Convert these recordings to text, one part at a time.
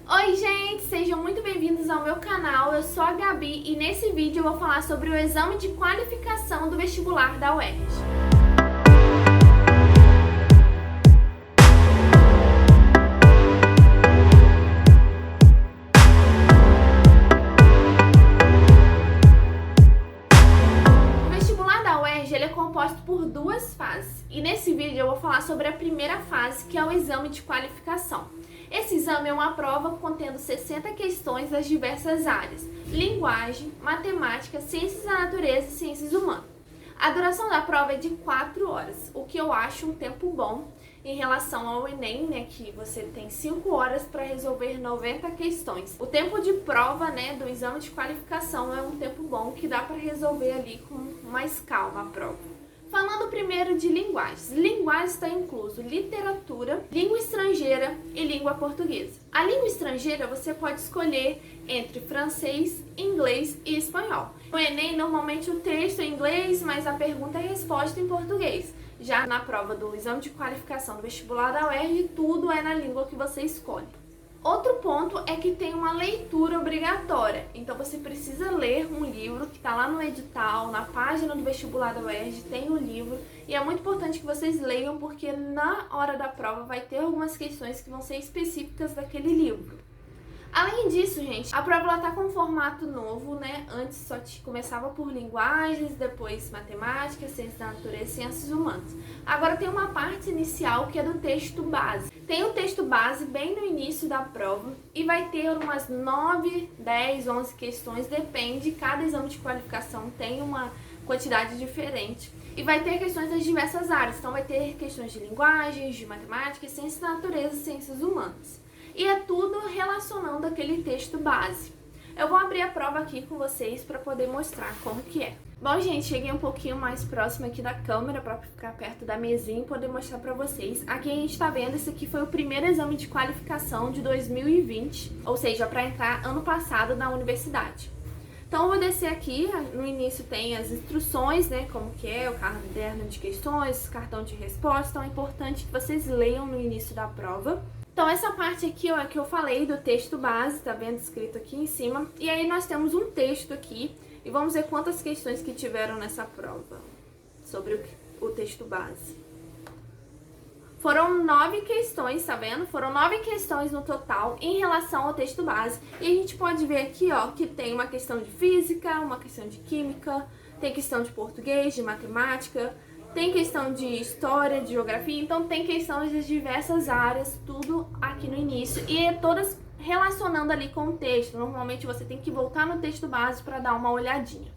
Oi gente, sejam muito bem-vindos ao meu canal, eu sou a Gabi e nesse vídeo eu vou falar sobre o exame de qualificação do vestibular da UERJ. O vestibular da UERJ ele é composto por duas fases e nesse vídeo eu vou falar sobre a primeira fase, que é o exame de qualificação. Esse exame é uma prova contendo 60 questões das diversas áreas: linguagem, matemática, ciências da natureza e ciências humanas. A duração da prova é de 4 horas, o que eu acho um tempo bom em relação ao Enem, né, que você tem 5 horas para resolver 90 questões. O tempo de prova, né, do exame de qualificação é um tempo bom que dá para resolver ali com mais calma a prova. Falando primeiro de linguagens. Linguagem está incluso literatura, língua estrangeira e língua portuguesa. A língua estrangeira você pode escolher entre francês, inglês e espanhol. No Enem, normalmente o texto é em inglês, mas a pergunta e resposta em português. Já na prova do exame de qualificação do vestibular da UERJ, tudo é na língua que você escolhe. Outro ponto é que tem uma leitura obrigatória, então você precisa ler um livro que está lá no edital, na página do vestibular da UERJ tem o livro, e é muito importante que vocês leiam porque na hora da prova vai ter algumas questões que vão ser específicas daquele livro. Além disso, gente, a prova está com um formato novo, né? Antes só começava por linguagens, depois matemática, ciências da natureza e ciências humanas. Agora tem uma parte inicial que é do texto base. Tem o texto base bem no início da prova e vai ter umas 9, 10, 11 questões, depende, cada exame de qualificação tem uma quantidade diferente. E vai ter questões das diversas áreas, então vai ter questões de linguagens, de matemática, ciências da natureza e ciências humanas. E é tudo relacionando aquele texto base. Eu vou abrir a prova aqui com vocês para poder mostrar como que é. Bom, gente, cheguei um pouquinho mais próximo aqui da câmera para ficar perto da mesinha e poder mostrar para vocês. Aqui a gente está vendo, esse aqui foi o primeiro exame de qualificação de 2020, ou seja, para entrar ano passado na universidade. Então eu vou descer aqui, no início tem as instruções, né, como que é, o caderno de questões, cartão de resposta, então é importante que vocês leiam no início da prova. Então essa parte aqui, ó, é que eu falei do texto base, tá vendo escrito aqui em cima. E aí nós temos um texto aqui e vamos ver quantas questões que tiveram nessa prova sobre o texto base. Foram 9 questões, tá vendo? Foram 9 questões no total em relação ao texto base. E a gente pode ver aqui, ó, que tem uma questão de física, uma questão de química, tem questão de português, de matemática, tem questão de história, de geografia, então tem questões de diversas áreas, tudo aqui no início, e todas relacionando ali com o texto. Normalmente você tem que voltar no texto base para dar uma olhadinha.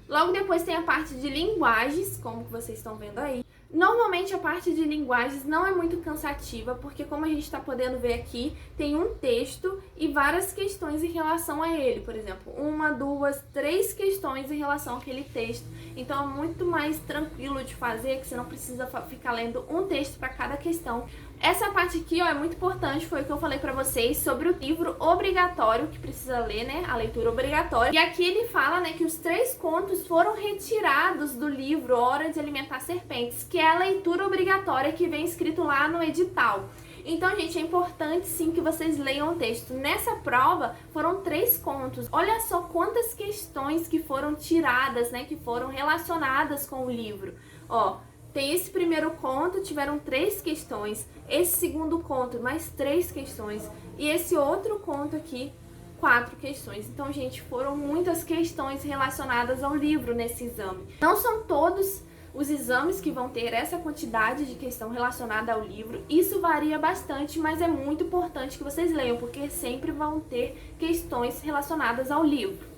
Logo depois tem a parte de linguagens, como vocês estão vendo aí. Normalmente a parte de linguagens não é muito cansativa, porque como a gente está podendo ver aqui, tem um texto e várias questões em relação a ele. Por exemplo, 1, 2, 3 questões em relação àquele texto. Então é muito mais tranquilo de fazer, que você não precisa ficar lendo um texto para cada questão. Essa parte aqui, ó, é muito importante, foi o que eu falei pra vocês sobre o livro obrigatório, que precisa ler, né, a leitura obrigatória. E aqui ele fala, né, que os 3 contos foram retirados do livro Hora de Alimentar Serpentes, que é a leitura obrigatória que vem escrito lá no edital. Então, gente, é importante sim que vocês leiam o texto. Nessa prova foram 3 contos. Olha só quantas questões que foram tiradas, né, que foram relacionadas com o livro. Ó, tem esse primeiro conto, tiveram 3 questões. Esse segundo conto, mais 3 questões. E esse outro conto aqui, 4 questões. Então, gente, foram muitas questões relacionadas ao livro nesse exame. Não são todos os exames que vão ter essa quantidade de questão relacionada ao livro. Isso varia bastante, mas é muito importante que vocês leiam, porque sempre vão ter questões relacionadas ao livro.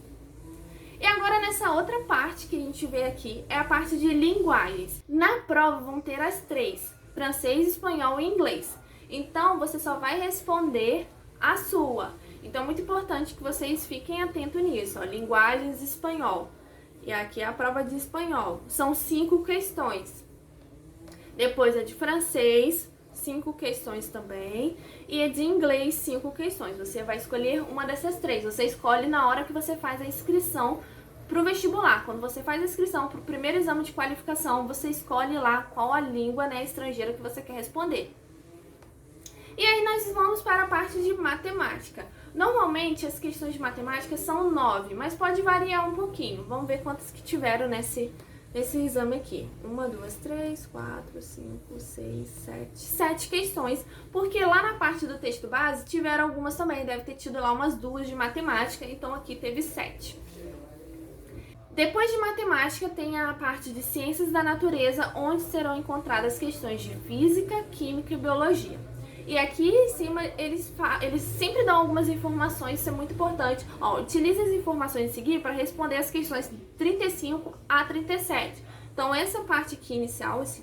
E agora nessa outra parte que a gente vê aqui, é a parte de linguagens. Na prova vão ter as 3, francês, espanhol e inglês. Então você só vai responder a sua. Então é muito importante que vocês fiquem atentos nisso, ó, linguagens espanhol. E aqui é a prova de espanhol. São 5 questões. Depois é de francês, 5 questões também. E é de inglês, 5 questões. Você vai escolher uma dessas 3. Você escolhe na hora que você faz a inscrição para o vestibular. Quando você faz a inscrição para o primeiro exame de qualificação, você escolhe lá qual a língua, né, estrangeira que você quer responder. E aí nós vamos para a parte matemática. Normalmente as questões de matemática são 9, mas pode variar um pouquinho. Vamos ver quantas que tiveram nesse exame aqui. 1, 2, 3, 4, 5, 6, 7. 7 questões, porque lá na parte do texto base tiveram algumas também. Deve ter tido lá umas 2 de matemática, então aqui teve 7. Depois de matemática tem a parte de ciências da natureza, onde serão encontradas questões de física, química e biologia. E aqui em cima eles sempre dão algumas informações, isso é muito importante. Ó, utilize as informações a seguir para responder as questões 35 a 37. Então essa parte aqui inicial, esse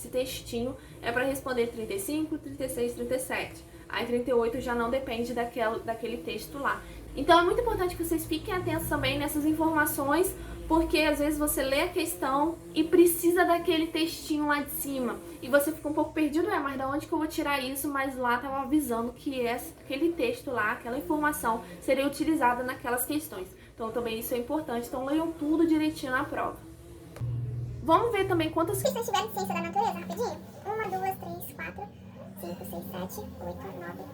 textinho, é para responder 35, 36, 37. Aí 38 já não depende daquele texto lá. Então é muito importante que vocês fiquem atentos também nessas informações, porque às vezes você lê a questão e precisa daquele textinho lá de cima. E você fica um pouco perdido, mas da onde que eu vou tirar isso? Mas lá estava avisando que aquele texto lá, aquela informação, seria utilizada naquelas questões. Então também isso é importante, então leiam tudo direitinho na prova. Vamos ver também quantas questões tiveram de ciência da natureza, rapidinho. 1, 2, 3, 4, 5, 6, 7, 8, 9,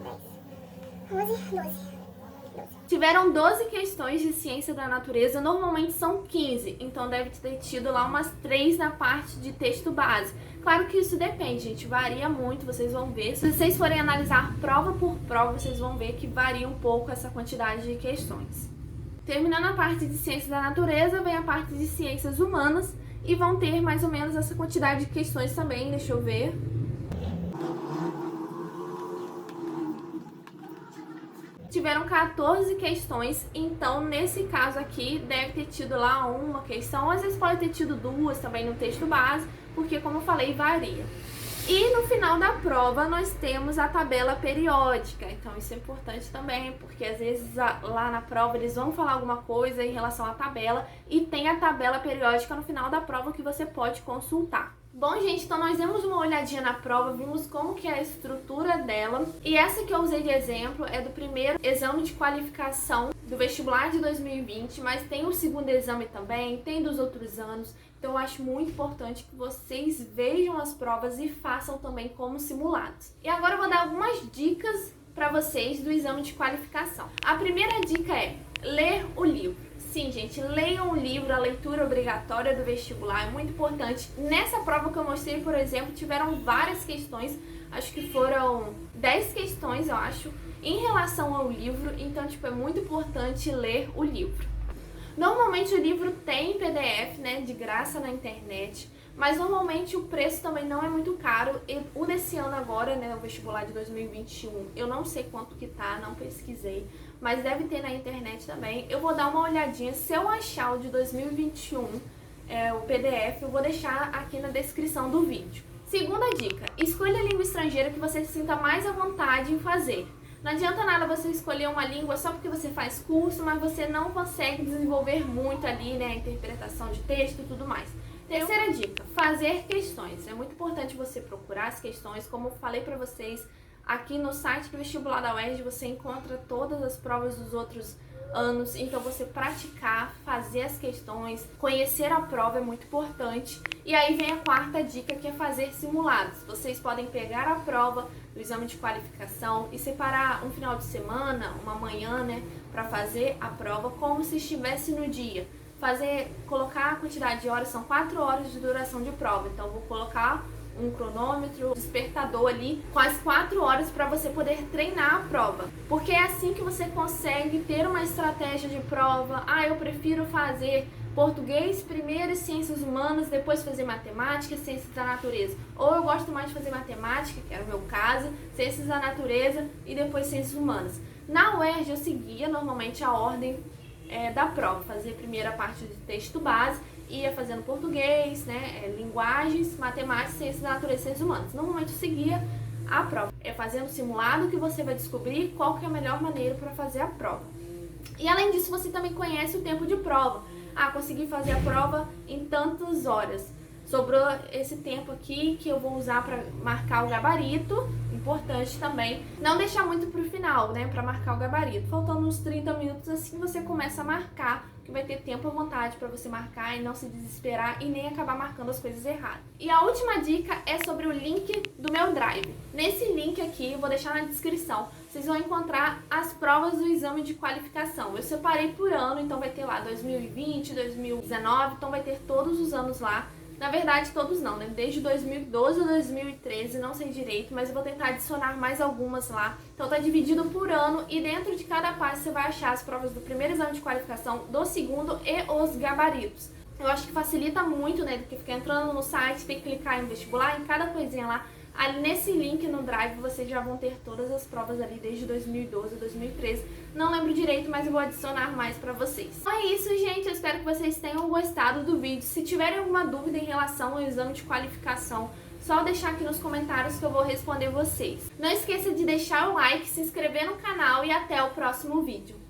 10, 11, 12. Tiveram 12 questões de ciência da natureza, normalmente são 15, então deve ter tido lá umas 3 na parte de texto base. Claro que isso depende, gente, varia muito, vocês vão ver. Se vocês forem analisar prova por prova, vocês vão ver que varia um pouco essa quantidade de questões. Terminando a parte de ciência da natureza, vem a parte de ciências humanas e vão ter mais ou menos essa quantidade de questões também, deixa eu ver. Tiveram 14 questões, então nesse caso aqui deve ter tido lá uma questão, às vezes pode ter tido 2 também no texto base, porque como eu falei, varia. E no final da prova nós temos a tabela periódica, então isso é importante também, porque às vezes lá na prova eles vão falar alguma coisa em relação à tabela e tem a tabela periódica no final da prova que você pode consultar. Bom, gente, então nós demos uma olhadinha na prova, vimos como que é a estrutura dela. E essa que eu usei de exemplo é do primeiro exame de qualificação do vestibular de 2020, mas tem o segundo exame também, tem dos outros anos. Então eu acho muito importante que vocês vejam as provas e façam também como simulados. E agora eu vou dar algumas dicas para vocês do exame de qualificação. A primeira dica é ler o livro. Sim, gente, leiam o livro, a leitura obrigatória do vestibular é muito importante. Nessa prova que eu mostrei, por exemplo, tiveram várias questões, acho que foram 10 questões, eu acho, em relação ao livro, então, é muito importante ler o livro. Normalmente o livro tem PDF, né, de graça na internet, mas normalmente o preço também não é muito caro. O desse ano agora, né, o vestibular de 2021, eu não sei quanto que tá, não pesquisei, mas deve ter na internet também. Eu vou dar uma olhadinha, se eu achar o de 2021, o PDF, eu vou deixar aqui na descrição do vídeo. Segunda dica, escolha a língua estrangeira que você se sinta mais à vontade em fazer. Não adianta nada você escolher uma língua só porque você faz curso, mas você não consegue desenvolver muito ali, né, a interpretação de texto e tudo mais. Terceira dica, fazer questões. É muito importante você procurar as questões, como eu falei pra vocês, aqui no site do vestibular da UERJ você encontra todas as provas dos outros anos, então você praticar, fazer as questões, conhecer a prova é muito importante. E aí vem a quarta dica, que é fazer simulados. Vocês podem pegar a prova do exame de qualificação e separar um final de semana, uma manhã, né, para fazer a prova como se estivesse no dia. Colocar a quantidade de horas, são 4 horas de duração de prova, então vou colocar um cronômetro, despertador ali, com as 4 horas para você poder treinar a prova. Porque é assim que você consegue ter uma estratégia de prova. Eu prefiro fazer português primeiro e ciências humanas, depois fazer matemática e ciências da natureza. Ou eu gosto mais de fazer matemática, que era o meu caso, ciências da natureza e depois ciências humanas. Na UERJ eu seguia normalmente a ordem da prova, fazia primeiro a parte de texto base, ia fazendo português, né, linguagens, matemática, ciências da natureza e ciências humanas. Normalmente eu seguia a prova. É fazendo simulado que você vai descobrir qual que é a melhor maneira para fazer a prova. E além disso, você também conhece o tempo de prova. Consegui fazer a prova em tantas horas. Sobrou esse tempo aqui que eu vou usar para marcar o gabarito. Importante também não deixar muito pro final, né, para marcar o gabarito. Faltando uns 30 minutos, assim você começa a marcar, que vai ter tempo à vontade para você marcar e não se desesperar e nem acabar marcando as coisas erradas. E a última dica é sobre o link do meu Drive. Nesse link aqui, eu vou deixar na descrição, vocês vão encontrar as provas do exame de qualificação. Eu separei por ano, então vai ter lá 2020, 2019, então vai ter todos os anos lá. Na verdade, todos não, né? Desde 2012 a 2013, não sei direito, mas eu vou tentar adicionar mais algumas lá. Então tá dividido por ano e dentro de cada página você vai achar as provas do primeiro exame de qualificação, do segundo e os gabaritos. Eu acho que facilita muito, né? Do que ficar entrando no site, tem que clicar em vestibular, em cada coisinha lá. Ali nesse link no Drive vocês já vão ter todas as provas ali desde 2012 a 2013. Não lembro direito, mas eu vou adicionar mais pra vocês. Então é isso, gente. Eu espero que vocês tenham gostado do vídeo. Se tiverem alguma dúvida em relação ao exame de qualificação, só deixar aqui nos comentários que eu vou responder vocês. Não esqueça de deixar o like, se inscrever no canal e até o próximo vídeo.